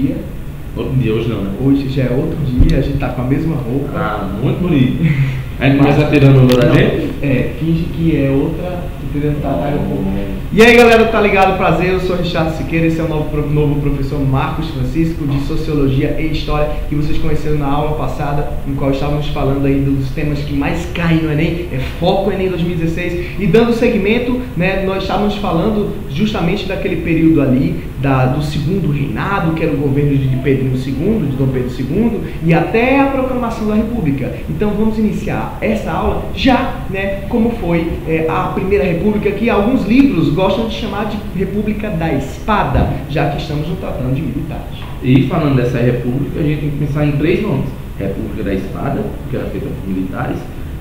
dia. Outro dia, hoje não, né? Hoje já é outro dia, a gente tá com a mesma roupa. Ah, muito bonito. A gente começa tirando o da gente? Finge que é outra, entendeu? Tá um pouco. E aí galera, tá ligado? Prazer, eu sou Richard Siqueira, esse é o novo professor Marcos Francisco de Sociologia e História, que vocês conheceram na aula passada, em qual estávamos falando aí dos temas que mais caem no Enem, Foco Enem 2016, e dando seguimento, né, nós estávamos falando justamente daquele período ali, do segundo reinado, que era o governo de Pedro II, de Dom Pedro II, e até a proclamação da República. Então vamos iniciar essa aula já, né, como foi a Primeira República, que alguns livros gostam de chamar de República da Espada, já que estamos no tratando de militares. E falando dessa república, a gente tem que pensar em 3 nomes: República da Espada, que era feita por militares;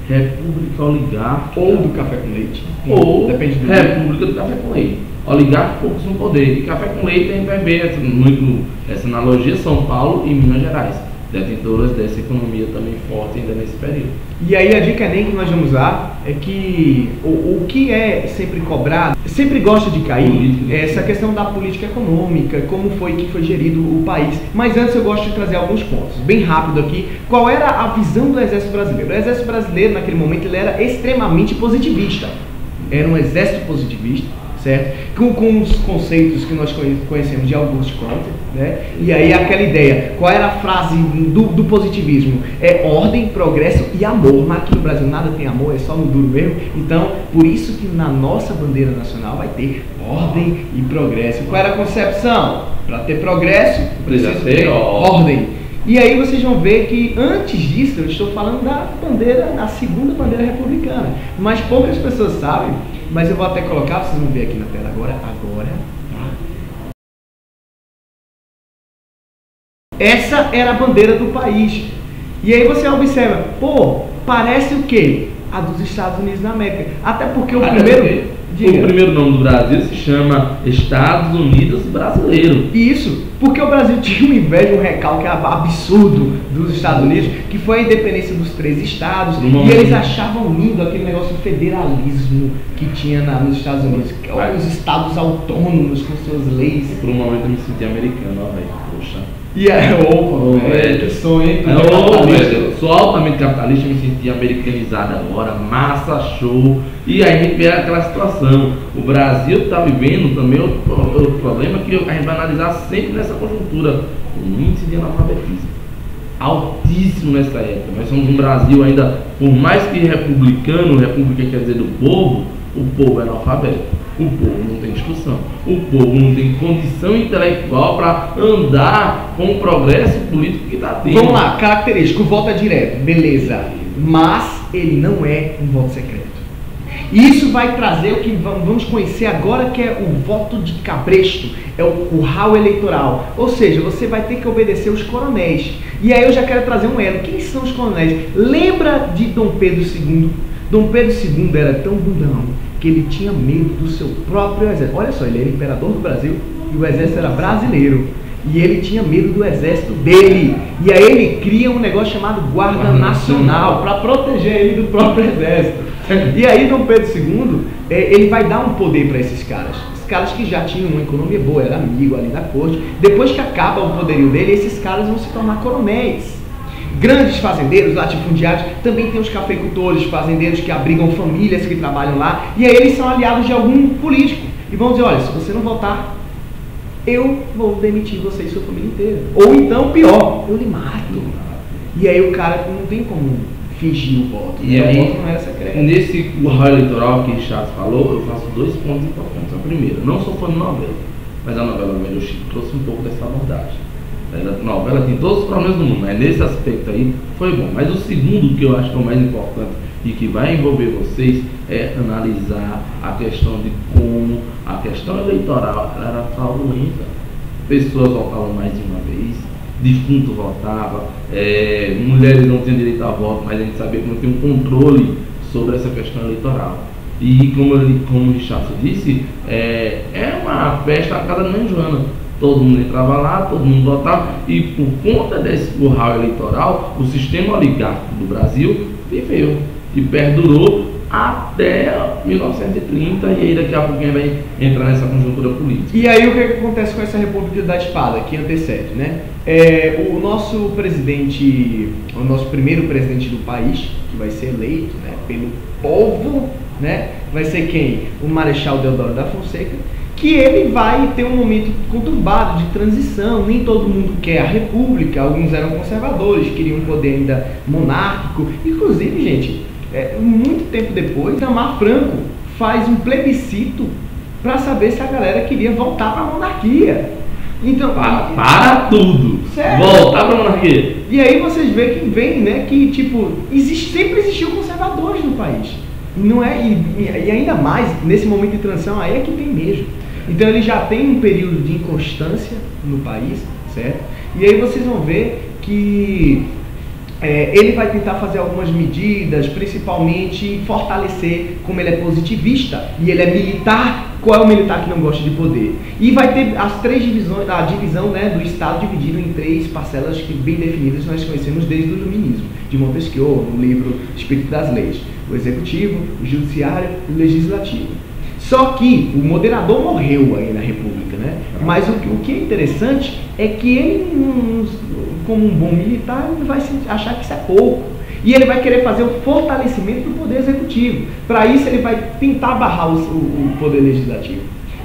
República Oligárquica, ou do Café com Leite, ou depende do República do Café com Leite. Oligarcas poucos no poder, e Café com Leite tem vai ver muito essa analogia: São Paulo e Minas Gerais, detentoras dessa economia também forte ainda nesse período. E aí a dica nem que nós vamos dar é que o que é sempre cobrado, sempre gosta de cair, é essa questão da política econômica, como foi que foi gerido o país. Mas antes eu gosto de trazer alguns pontos, bem rápido aqui. Qual era a visão do Exército Brasileiro? O Exército Brasileiro naquele momento ele era extremamente positivista, era um exército positivista, certo? Com os conceitos que nós conhecemos de Auguste Comte, né? E aí aquela ideia, qual era a frase do positivismo? É ordem, progresso e amor. Mas aqui no Brasil nada tem amor, é só no duro mesmo. Então, por isso que na nossa bandeira nacional vai ter ordem e progresso. Qual era a concepção? Para ter progresso, precisa ter ordem. E aí vocês vão ver que antes disso, eu estou falando da bandeira, da segunda bandeira republicana. Mas poucas pessoas sabem, mas eu vou até colocar, vocês vão ver aqui na tela agora. Essa era a bandeira do país. E aí você observa, pô, parece o quê? A dos Estados Unidos da América. Até porque o primeiro nome do Brasil se chama Estados Unidos Brasileiro. Isso, porque o Brasil tinha uma inveja, um recalque absurdo dos Estados Unidos, que foi a independência dos 3 estados, e eles achavam lindo aquele negócio do federalismo que tinha nos Estados Unidos, os estados autônomos com suas leis. Por um momento eu me senti americano, ó, velho, poxa. E que sonho, hein? Eu sou altamente capitalista, me senti americanizado agora, massa, show. E aí a gente vê aquela situação. O Brasil está vivendo também outro problema que a gente vai analisar sempre nessa conjuntura: o índice de analfabetismo altíssimo nessa época. Nós somos um Brasil ainda, por mais que republicano, república quer dizer do povo, o povo é analfabeto. O povo não tem instrução, o povo não tem condição intelectual para andar com o progresso político que está tendo. Vamos lá, característico, o voto é direto, beleza, mas ele não é um voto secreto. Isso vai trazer o que vamos conhecer agora, que é o voto de cabresto, é o curral eleitoral. Ou seja, você vai ter que obedecer os coronéis. E aí eu já quero trazer um elo. Quem são os coronéis? Lembra de Dom Pedro II? Dom Pedro II era tão bundão que ele tinha medo do seu próprio exército. Olha só, ele era imperador do Brasil e o exército era brasileiro. E ele tinha medo do exército dele. E aí ele cria um negócio chamado Guarda Nacional para proteger ele do próprio exército. E aí Dom Pedro II, ele vai dar um poder para esses caras. Os caras que já tinham uma economia boa, era amigo ali da corte. Depois que acaba o poderio dele, esses caras vão se tornar coronéis. Grandes fazendeiros, latifundiários, também tem os cafeicultores, fazendeiros que abrigam famílias que trabalham lá, e aí eles são aliados de algum político, e vão dizer, olha, se você não votar, eu vou demitir você e sua família inteira. Ou então, pior, eu lhe mato. E aí o cara não tem como fingir o voto, e aí, o voto não era secreto. Nesse curral eleitoral que o Richard falou, eu faço 2 pontos importantes. A primeira, não sou fã de novela, mas a novela Velho Chico trouxe um pouco dessa abordagem. A novela tem todos os problemas do mundo, mas nesse aspecto aí foi bom. Mas o segundo, que eu acho que é o mais importante e que vai envolver vocês, é analisar a questão de como a questão eleitoral era fraudulenta. Pessoas votavam mais de uma vez, defunto votava, mulheres não tinham direito a voto, mas a gente sabia que não tinha um controle sobre essa questão eleitoral. E como o Richard disse, é uma festa a cada mãe Joana. Todo mundo entrava lá, todo mundo votava, e por conta desse curral eleitoral, o sistema oligárquico do Brasil viveu e perdurou até 1930, e aí daqui a pouquinho vai entrar nessa conjuntura política. E aí o que acontece com essa República da Espada, que antecede, né? O nosso presidente, o nosso primeiro presidente do país, que vai ser eleito, né, pelo povo, né, vai ser quem? O Marechal Deodoro da Fonseca, que ele vai ter um momento conturbado de transição. Nem todo mundo quer a república, alguns eram conservadores, queriam um poder ainda monárquico. Inclusive, gente, muito tempo depois, Itamar Franco faz um plebiscito para saber se a galera queria voltar para a monarquia. Então, para tudo! Sério? Voltar para a monarquia! E aí vocês veem que vem, né, que tipo, sempre existiu conservadores no país. Não é, e ainda mais, nesse momento de transição, aí é que tem mesmo. Então ele já tem um período de inconstância no país, certo? E aí vocês vão ver que ele vai tentar fazer algumas medidas, principalmente fortalecer, como ele é positivista e ele é militar. Qual é o militar que não gosta de poder? E vai ter as três divisões, a divisão, né, do Estado dividido em três parcelas que bem definidas nós conhecemos desde o Iluminismo, de Montesquieu, no livro Espírito das Leis. O Executivo, o Judiciário e o Legislativo. Só que o moderador morreu aí na República, né? Mas o que é interessante é que ele, como um bom militar, ele vai achar que isso é pouco. E ele vai querer fazer o fortalecimento do poder executivo. Para isso ele vai tentar barrar o poder legislativo.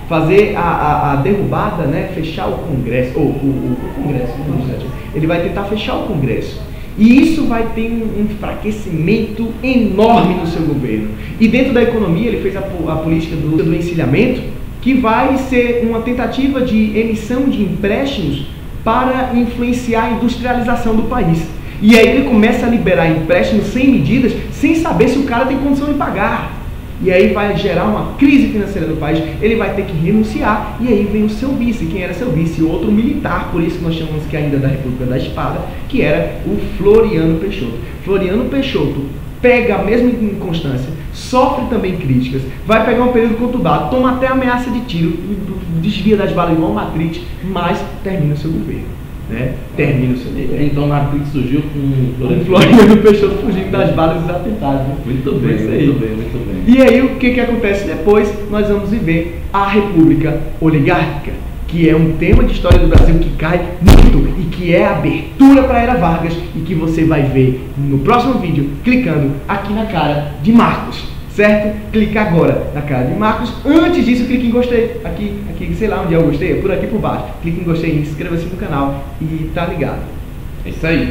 Fazer a derrubada, né? Fechar o Congresso, ou o Congresso, o legislativo. Ele vai tentar fechar o Congresso. E isso vai ter um enfraquecimento enorme no seu governo. E dentro da economia ele fez a política do encilhamento, que vai ser uma tentativa de emissão de empréstimos para influenciar a industrialização do país. E aí ele começa a liberar empréstimos sem medidas, sem saber se o cara tem condição de pagar. E aí vai gerar uma crise financeira no país, ele vai ter que renunciar, e aí vem o seu vice. Quem era seu vice? Outro militar, por isso que nós chamamos que ainda da República da Espada, que era o Floriano Peixoto. Floriano Peixoto pega a mesma inconstância, sofre também críticas, vai pegar um período conturbado, toma até ameaça de tiro, desvia das balas igual Matrix, mas termina o seu governo. Né? Termina o seu governo. Então Matrix surgiu com o Floriano Peixoto fugindo das balas e dos atentados. Né? Muito bem, muito bem. E aí o que acontece depois? Nós vamos viver a República Oligárquica, que é um tema de história do Brasil que cai muito e que é a abertura para a Era Vargas e que você vai ver no próximo vídeo clicando aqui na cara de Marcos, certo? Clica agora na cara de Marcos. Antes disso, clique em gostei. Aqui, sei lá onde é o gostei, é por aqui por baixo. Clique em gostei, inscreva-se no canal e tá ligado. É isso aí.